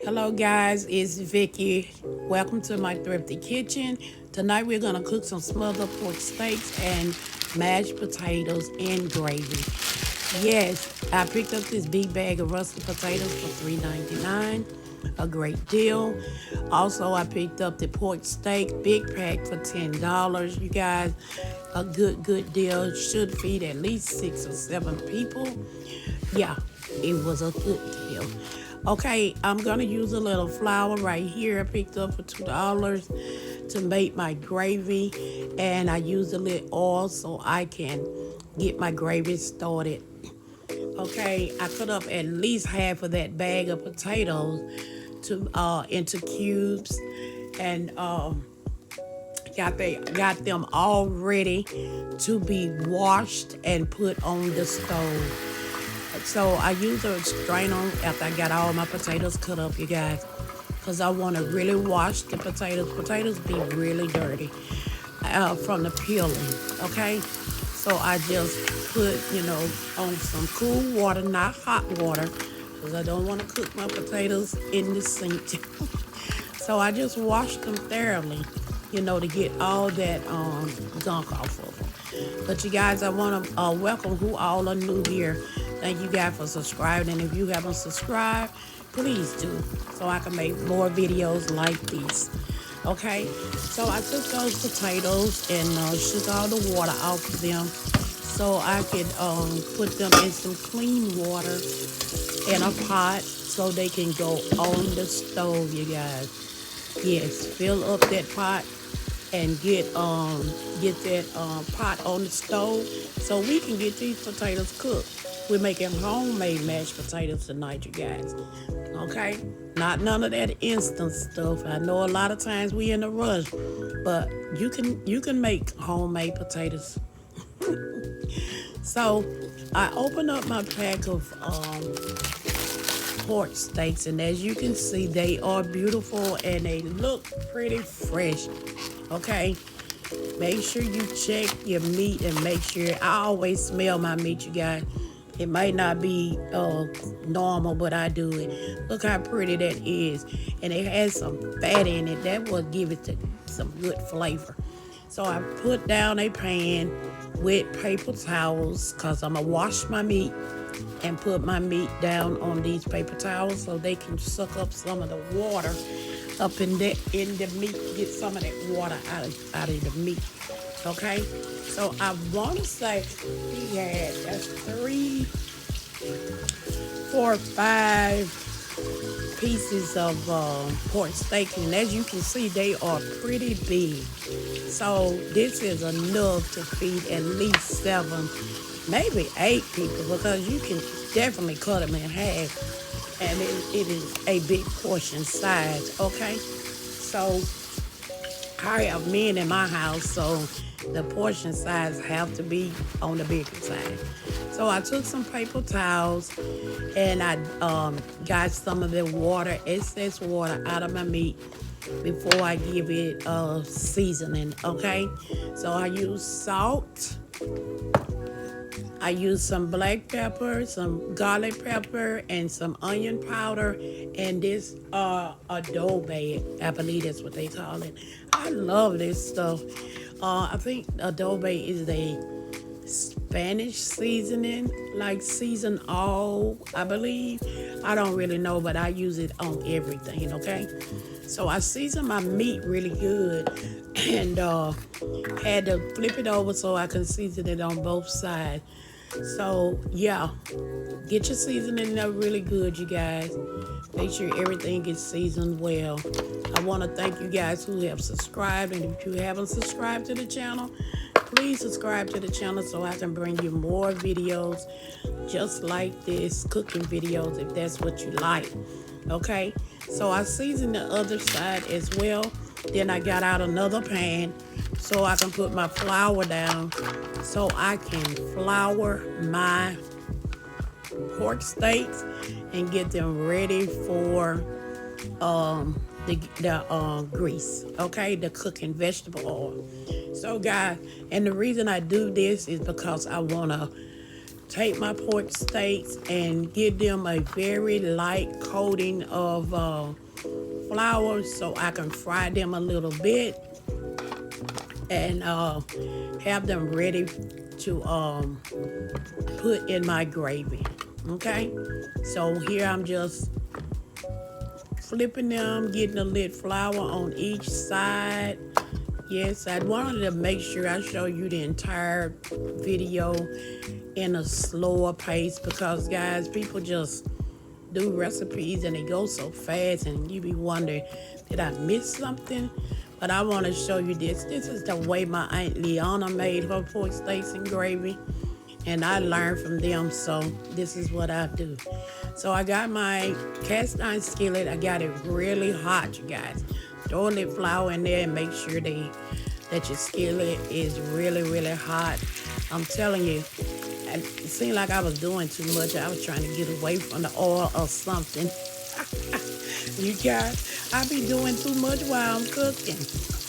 Hello guys, it's Vicky. Welcome to my thrifty kitchen. Tonight we're gonna cook some smothered pork steaks and mashed potatoes and gravy. Yes, I picked up this big bag of russet potatoes for $3.99. A great deal. Also, I picked up the pork steak big pack for $10. You guys, a good deal. Should feed at least 6 or 7 people. Yeah, it was a good deal. Okay, I'm gonna use a little flour right here. I picked up for $2 to make my gravy, and I used a little oil so I can get my gravy started. Okay, I cut up at least half of that bag of potatoes to into cubes, and got them all ready to be washed and put on the stove. So I use a strainer after I got all my potatoes cut up, you guys, because I want to really wash the potatoes. Potatoes be really dirty from the peeling, okay? So I just put, on some cool water, not hot water, because I don't want to cook my potatoes in the sink. So I just washed them thoroughly, to get all that gunk off of them. But you guys, I want to welcome who all are new here. Thank you guys for subscribing. And if you haven't subscribed, please do, so I can make more videos like these. Okay, so I took those potatoes and shook all the water off of them so I could put them in some clean water in a pot so they can go on the stove, you guys. Yes, fill up that pot and get that pot on the stove so we can get these potatoes cooked. We're making homemade mashed potatoes tonight, you guys. Okay? Not none of that instant stuff. I know a lot of times we in a rush, but you can make homemade potatoes. So I opened up my pack of pork steaks, and as you can see, they are beautiful and they look pretty fresh. Okay, make sure you check your meat and make sure. I always smell my meat, you guys. It might not be normal, but I do it. Look how pretty that is, and it has some fat in it. That will give it some good flavor. So I put down a pan with paper towels because I'm gonna wash my meat and put my meat down on these paper towels so they can suck up some of the water up in the meat, get some of that water out of the meat. Okay, so I want to say we had that's 3, 4, 5 pieces of pork steak, and as you can see, they are pretty big. So this is enough to feed at least 7, maybe 8 people, because you can definitely cut them in half, and it is a big portion size. Okay, so I have men in my house, so the portion size have to be on the bigger side. So I took some paper towels and I got some of the excess water out of my meat before I give it seasoning. Okay, so I use salt. I use some black pepper, some garlic pepper, and some onion powder, and this adobe. I believe that's what they call it. I love this stuff. I think adobe is a Spanish seasoning, like season all, I believe. I don't really know, but I use it on everything, okay? So I seasoned my meat really good and had to flip it over so I can season it on both sides. So yeah, get your seasoning up really good, you guys. Make sure everything gets seasoned well. I want to thank you guys who have subscribed, and if you haven't subscribed to the channel, please subscribe to the channel so I can bring you more videos just like this, cooking videos, if that's what you like. Okay, so I seasoned the other side as well. Then I got out another pan so I can put my flour down so I can flour my pork steaks and get them ready for the grease, okay, the cooking vegetable oil. So guys, and the reason I do this is because I want to take my pork steaks and give them a very light coating of flour so I can fry them a little bit and have them ready to put in my gravy. Okay, so here I'm just flipping them, getting a little flour on each side. Yes, I wanted to make sure I show you the entire video in a slower pace because, guys, people just do recipes and they go so fast and you be wondering, did I miss something? But I want to show you this. This is the way my Aunt Leona made her pork steaks and gravy, and I learned from them, so this is what I do. So I got my cast iron skillet. I got it really hot, you guys. Throw a little flour in there and make sure that your skillet is really, really hot. I'm telling you, it seemed like I was doing too much. I was trying to get away from the oil or something. You guys, I be doing too much while I'm cooking.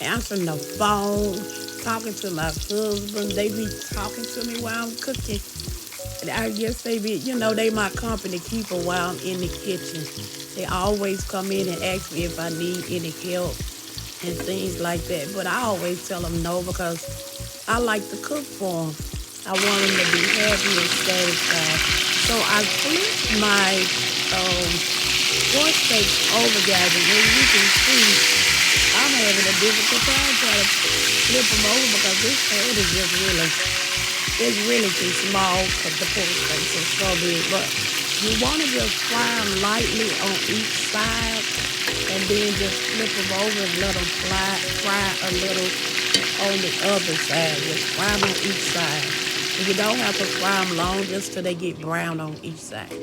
Answering the phone, talking to my husband. They be talking to me while I'm cooking. And I guess they be, they my company keeper while I'm in the kitchen. They always come in and ask me if I need any help and things like that. But I always tell them no because I like to cook for them. I want them to be happy and satisfied. So I flipped my pork steaks over, guys, and as you can see, I'm having a difficult time trying to flip them over because this head is just it's really too small because the pork steaks are so big. But you want to just fry them lightly on each side and then just flip them over and let them fry a little on the other side. Just fry them on each side. And you don't have to fry them long just till they get brown on each side.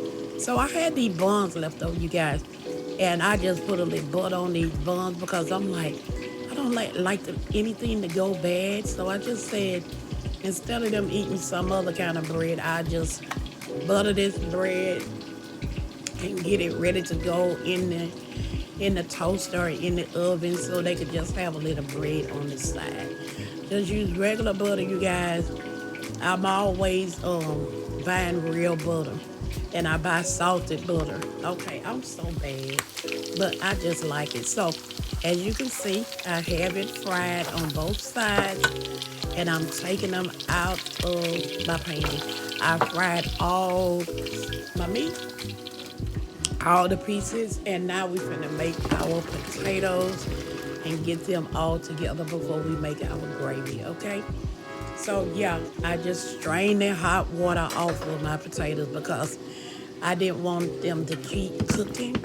So I had these buns left over, you guys, and I just put a little butter on these buns because I'm like, I don't like anything to go bad. So I just said, instead of them eating some other kind of bread, I just butter this bread and get it ready to go in the toaster or in the oven so they could just have a little bread on the side. Just use regular butter, you guys. I'm always buying real butter. And I buy salted butter. Okay, I'm so bad, but I just like it. So, as you can see, I have it fried on both sides, and I'm taking them out of my pan. I fried all my meat, all the pieces, and now we're gonna make our potatoes and get them all together before we make our gravy, okay? So, yeah, I just strained the hot water off of my potatoes because I didn't want them to keep cooking.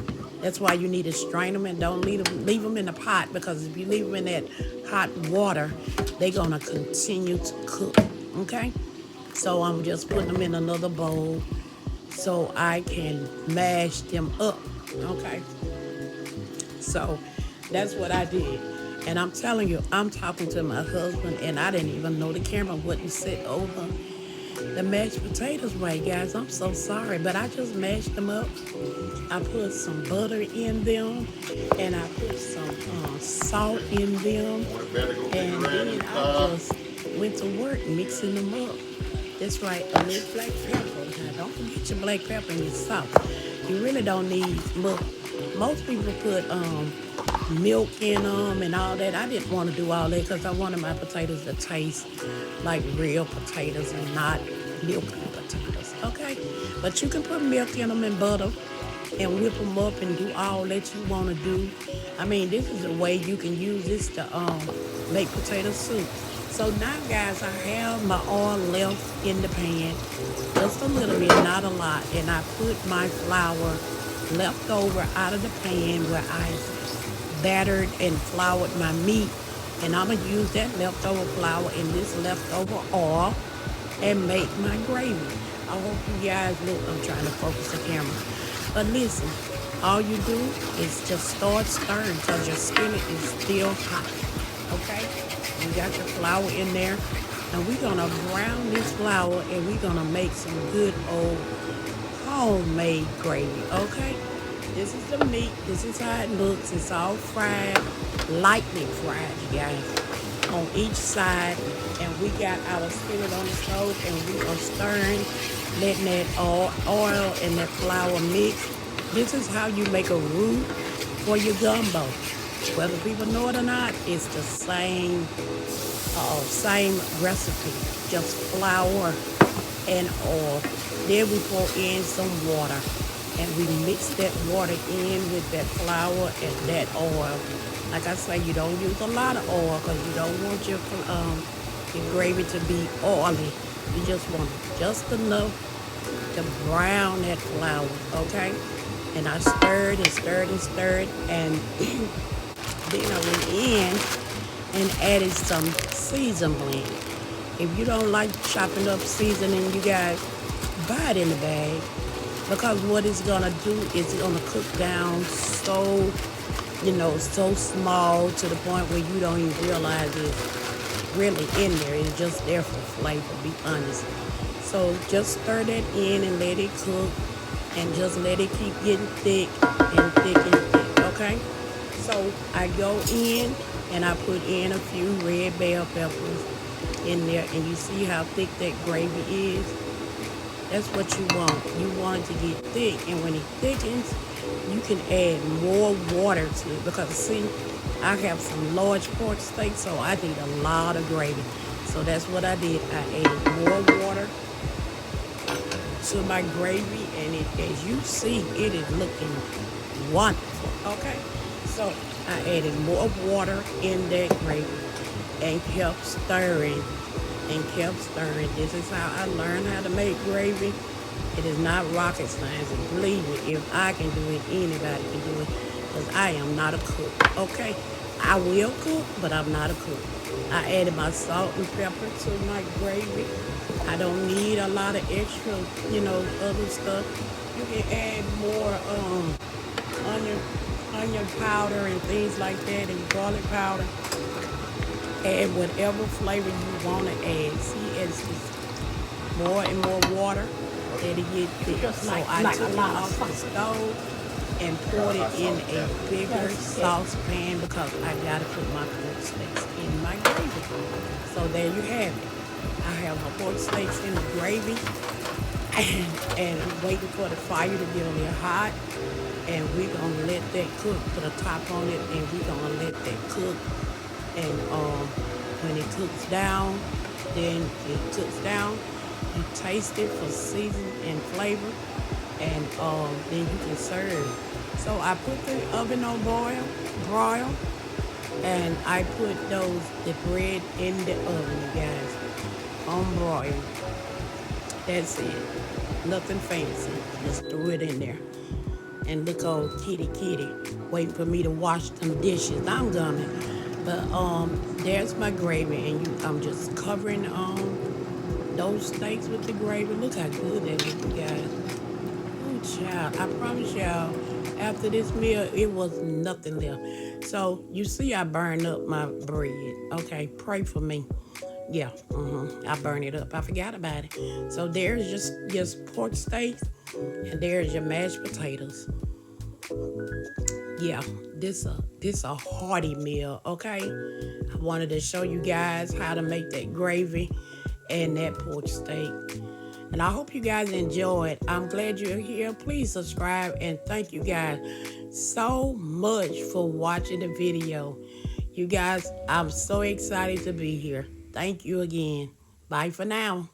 That's why you need to strain them and don't leave them in the pot because if you leave them in that hot water, they're going to continue to cook, okay? So I'm just putting them in another bowl so I can mash them up, okay? So that's what I did. And I'm telling you, I'm talking to my husband, and I didn't even know the camera wouldn't sit over the mashed potatoes right, guys. I'm so sorry, but I just mashed them up. I put some butter in them, and I put some salt in them, and then I just went to work mixing them up. That's right, a little black pepper. Now, don't forget your black pepper and your salt. You really don't need much. Most people put milk in them and all that. I didn't want to do all that because I wanted my potatoes to taste like real potatoes and not milk potatoes, okay? But you can put milk in them and butter and whip them up and do all that you want to do. I mean, this is a way you can use this to make potato soup. So now, guys, I have my oil left in the pan, just a little bit, not a lot, and I put my flour left over out of the pan where I battered and floured my meat, and I'm gonna use that leftover flour and this leftover oil and make my gravy. I hope you guys look. I'm trying to focus the camera, but listen, all you do is just start stirring because your skillet is still hot. Okay, you got your flour in there, and we're gonna brown this flour and we're gonna make some good old homemade gravy. Okay, this is the meat. This is how it looks. It's all fried, lightly fried, you guys, on each side. And we got our skillet on the stove and we are stirring letting that oil and that flour mix. This is how you make a roux for your gumbo. Whether people know it or not, it's the same recipe, just flour and oil. Then we pour in some water and we mix that water in with that flour and that oil. Like I say, you don't use a lot of oil because you don't want your gravy to be oily. You just want just enough to brown that flour, okay? And I stirred and stirred and stirred, and then I went in and added some season blend. If you don't like chopping up seasoning, you guys buy it in the bag, because what it's gonna do is it's gonna cook down so, so small to the point where you don't even realize it's really in there. It's just there for flavor, be honest. So just stir that in and let it cook, and just let it keep getting thick and thick and thick, okay? So I go in and I put in a few red bell peppers in there, and you see how thick that gravy is. That's what you want. You want it to get thick, and when it thickens, you can add more water to it, because see, I have some large pork steaks, so I need a lot of gravy. So that's what I did. I added more water to my gravy, and as you see, it is looking wonderful, okay? So I added more water in that gravy and kept stirring and kept stirring. This is how I learned how to make gravy. It is not rocket science, and believe me, if I can do it, anybody can do it, because I am not a cook, okay? I will cook, but I'm not a cook. I added my salt and pepper to my gravy. I don't need a lot of extra, other stuff. You can add more onion powder and things like that, and garlic powder. Add whatever flavor you want to add. See, as it's more and more water, that it get thick. So I took it off the stove and poured it in a bigger saucepan, because I gotta put my pork steaks in my gravy. So there you have it. I have my pork steaks in the gravy, and I'm waiting for the fire to get a little hot, and we're gonna let that cook. Put a top on it, and we're gonna let that cook. And when it cooks down, you taste it for season and flavor, and then you can serve. So I put the oven on broil, and I put the bread in the oven, you guys, on broil. That's it. Nothing fancy. Just threw it in there. And look, old kitty, waiting for me to wash them dishes. I'm gonna. But there's my gravy, and I'm just covering those steaks with the gravy. Look how good that is, you guys. Oh, child, I promise y'all, after this meal, it was nothing left. So you see, I burned up my bread. Okay, pray for me. Yeah, I burned it up. I forgot about it. So there's just pork steaks, and there's your mashed potatoes. Yeah, this a hearty meal, okay? I wanted to show you guys how to make that gravy and that pork steak. And I hope you guys enjoyed. I'm glad you're here. Please subscribe, and thank you guys so much for watching the video. You guys, I'm so excited to be here. Thank you again. Bye for now.